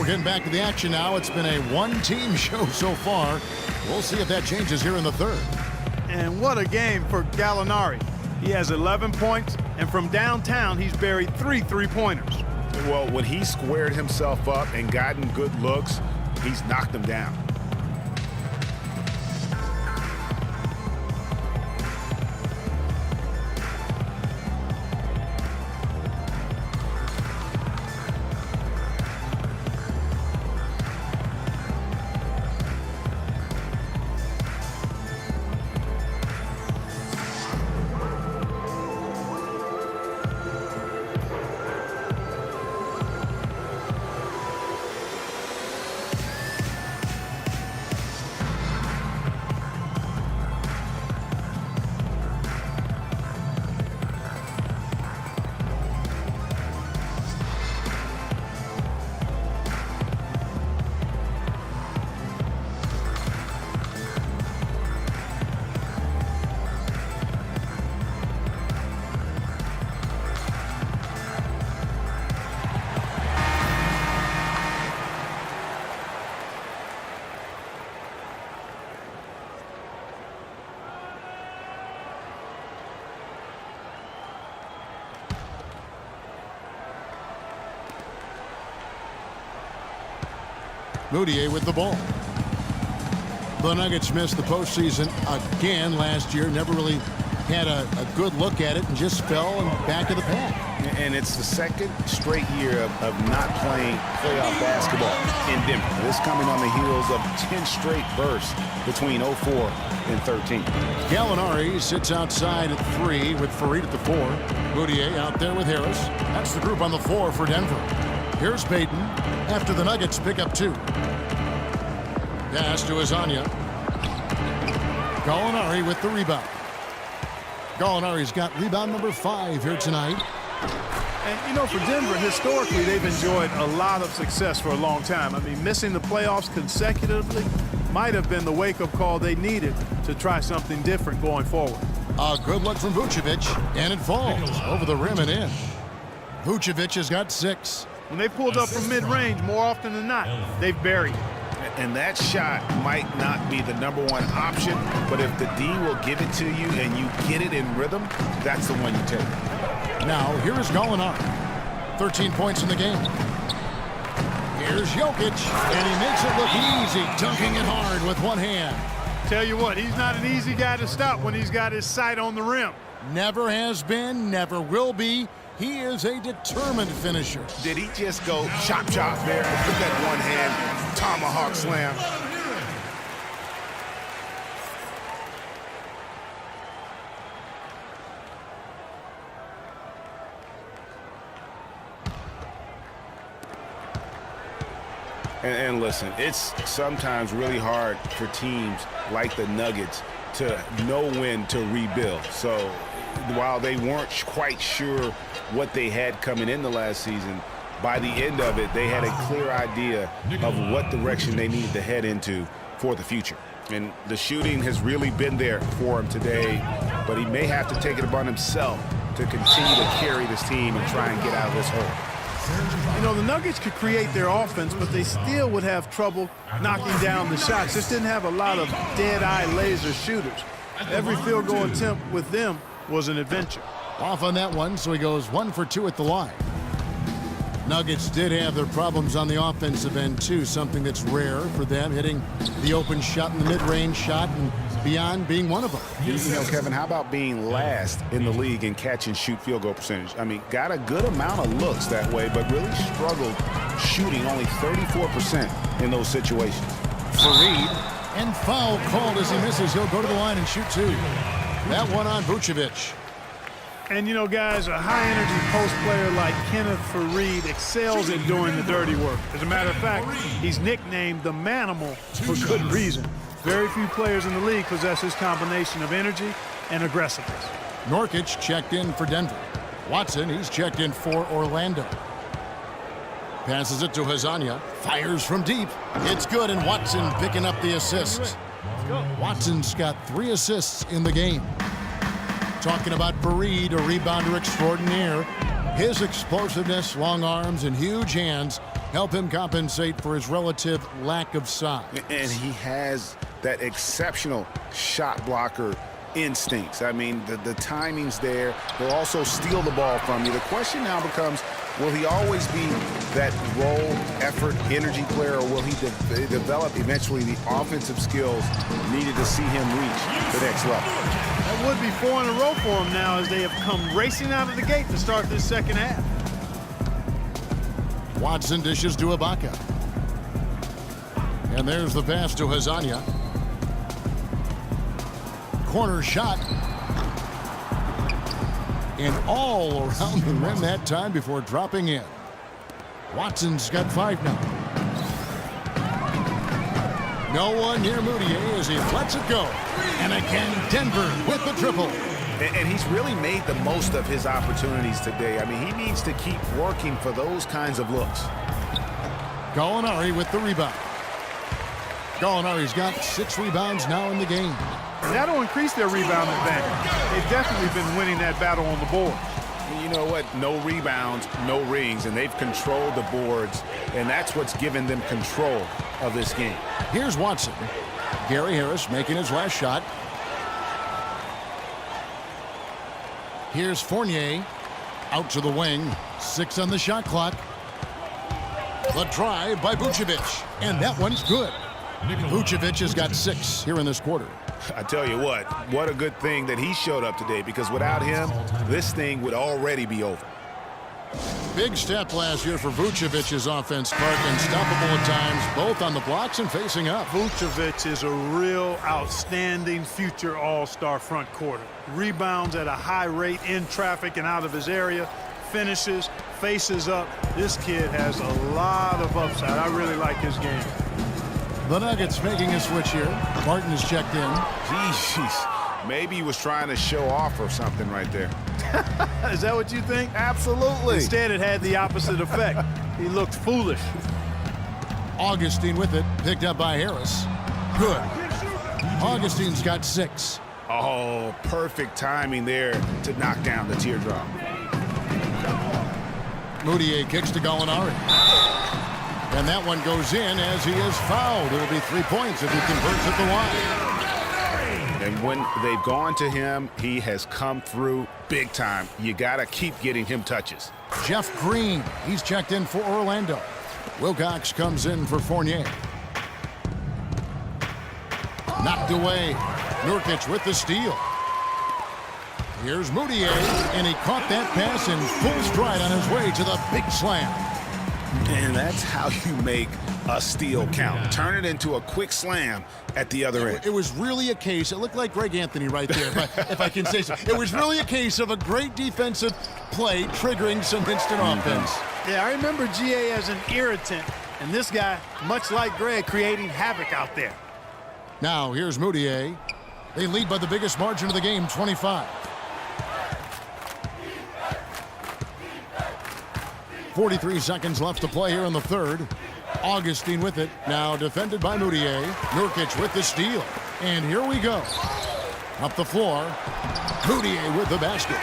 we're getting back to the action now. It's been a one-team show so far. We'll see if that changes here in the third. And what a game for Gallinari. He has 11 points, and from downtown, he's buried 3 three-pointers. Well, when he squared himself up and gotten good looks, he's knocked them down. Moutier with the ball. The Nuggets missed the postseason again last year. Never really had a good look at it and just fell in back of the pack. And it's the second straight year of not playing playoff basketball in Denver. This coming on the heels of 10 straight bursts between 04 and 13. Gallinari sits outside at 3 with Farid at the 4. Moutier out there with Harris. That's the group on the floor for Denver. Here's Payton after the Nuggets pick up 2. Pass to Azania. Gallinari with the rebound. Gallinari's got rebound number 5 here tonight. And, you know, for Denver, historically, they've enjoyed a lot of success for a long time. I mean, missing the playoffs consecutively might have been the wake-up call they needed to try something different going forward. A good look from Vucevic, and it falls over the rim and in. Vucevic has got 6. When they pulled up from mid-range, more often than not, they've buried. And that shot might not be the #1 option, but if the D will give it to you and you get it in rhythm, that's the one you take. Now, here is Gallinari. 13 points in the game. Here's Jokic, and he makes it look easy, dunking it hard with one hand. Tell you what, he's not an easy guy to stop when he's got his sight on the rim. Never has been, never will be. He is a determined finisher. Did he just go chop chop there and put that one hand tomahawk slam? And listen, it's sometimes really hard for teams like the Nuggets to know when to rebuild. So while they weren't quite sure what they had coming in the last season, by the end of it, they had a clear idea of what direction they needed to head into for the future. And the shooting has really been there for him today, but he may have to take it upon himself to continue to carry this team and try and get out of this hole. You know, the Nuggets could create their offense, but they still would have trouble knocking down the shots. Just didn't have a lot of dead-eye laser shooters. Every field goal attempt with them was an adventure. Off on that one, so he goes 1 for 2 at the line. Nuggets did have their problems on the offensive end, too, something that's rare for them, hitting the open shot and the mid-range shot and beyond being one of them. You know, Kevin, how about being last in the league in catch and shoot field goal percentage? I mean, got a good amount of looks that way, but really struggled shooting only 34% in those situations. Farid, and foul called as he misses. He'll go to the line and shoot 2. That one on Vucevic. And, you know, guys, a high-energy post player like Kenneth Farid excels in doing the dirty work. As a matter of fact, he's nicknamed the Manimal for good reason. Very few players in the league possess this combination of energy and aggressiveness. Nurkic checked in for Denver. Watson, he's checked in for Orlando. Passes it to Hazania. Fires from deep. It's good, and Watson picking up the assist. Watson's got 3 assists in the game. Talking about Farid, a rebounder extraordinaire. His explosiveness, long arms, and huge hands. help him compensate for his relative lack of size. And he has that exceptional shot blocker instincts. I mean, the timing's there. He'll also steal the ball from you. The question now becomes, will he always be that role, effort, energy player, or will he develop eventually the offensive skills needed to see him reach the next level? That would be 4 in a row for him now, as they have come racing out of the gate to start this second half. Watson dishes to Ibaka. And there's the pass to Hazanya. Corner shot. And all around the rim that time before dropping in. Watson's got 5 now. No one near Moutier as he lets it go. And again, Denver with the triple. And he's really made the most of his opportunities today. I mean, he needs to keep working for those kinds of looks. Gallinari with the rebound. Gallinari's got 6 rebounds now in the game. And that'll increase their rebound advantage. They've definitely been winning that battle on the board. You know what? No rebounds, no rings, and they've controlled the boards, and that's what's given them control of this game. Here's Watson. Gary Harris making his last shot. Here's Fournier. Out to the wing. 6 on the shot clock. The drive by Vucevic. And that one's good. Vucevic has got 6 here in this quarter. I tell you what a good thing that he showed up today, because without him, this thing would already be over. Big step last year for Vucevic's offense, Clark. Unstoppable at times, both on the blocks and facing up. Vucevic is a real outstanding future all-star front quarter. Rebounds at a high rate in traffic and out of his area. Finishes, faces up. This kid has a lot of upside. I really like his game. The Nuggets making a switch here. Martin is checked in. Jeez, maybe he was trying to show off or something right there. Is that what you think? Absolutely. Instead, it had the opposite effect. He looked foolish. Augustine with it, picked up by Harris. Good. Augustine's got 6. Oh, perfect timing there to knock down the teardrop. Moutier kicks to Gallinari. And that one goes in as he is fouled. It'll be 3 points if he converts at the line. And when they've gone to him, he has come through big time. You got to keep getting him touches. Jeff Green, he's checked in for Orlando. Wilcox comes in for Fournier. Knocked away. Nurkic with the steal. Here's Moutier, and he caught that pass in full stride on his way to the big slam. And that's how you make a steal count. Turn it into a quick slam at the other end. It was really a case, it looked like Greg Anthony right there, if I can say so. It was really a case of a great defensive play triggering some instant offense. Yeah, I remember GA as an irritant, and this guy, much like Greg, creating havoc out there. Now, here's Moutier. They lead by the biggest margin of the game, 25. 43 seconds left to play here in the third. Augustine with it. Now defended by Moutier. Nurkic with the steal. And here we go. Up the floor. Moutier with the basket.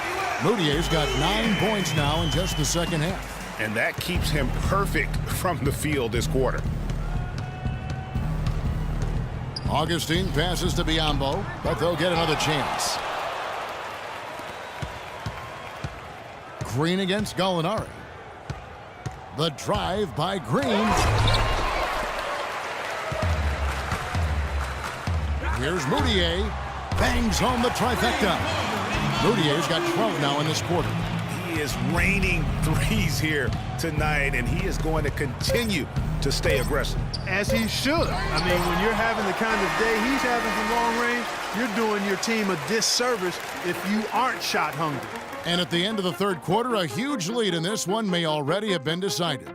Moutier's got 9 points now in just the second half. And that keeps him perfect from the field this quarter. Augustine passes to Biyombo, but they'll get another chance. Green against Gallinari. The drive by Green. Here's Moutier. Bangs home the trifecta. Moutier's got 12 now in this quarter. He is raining threes here tonight, and he is going to continue to stay aggressive. As he should. I mean, when you're having the kind of day he's having from long range, you're doing your team a disservice if you aren't shot hungry. And at the end of the third quarter, a huge lead in this one may already have been decided.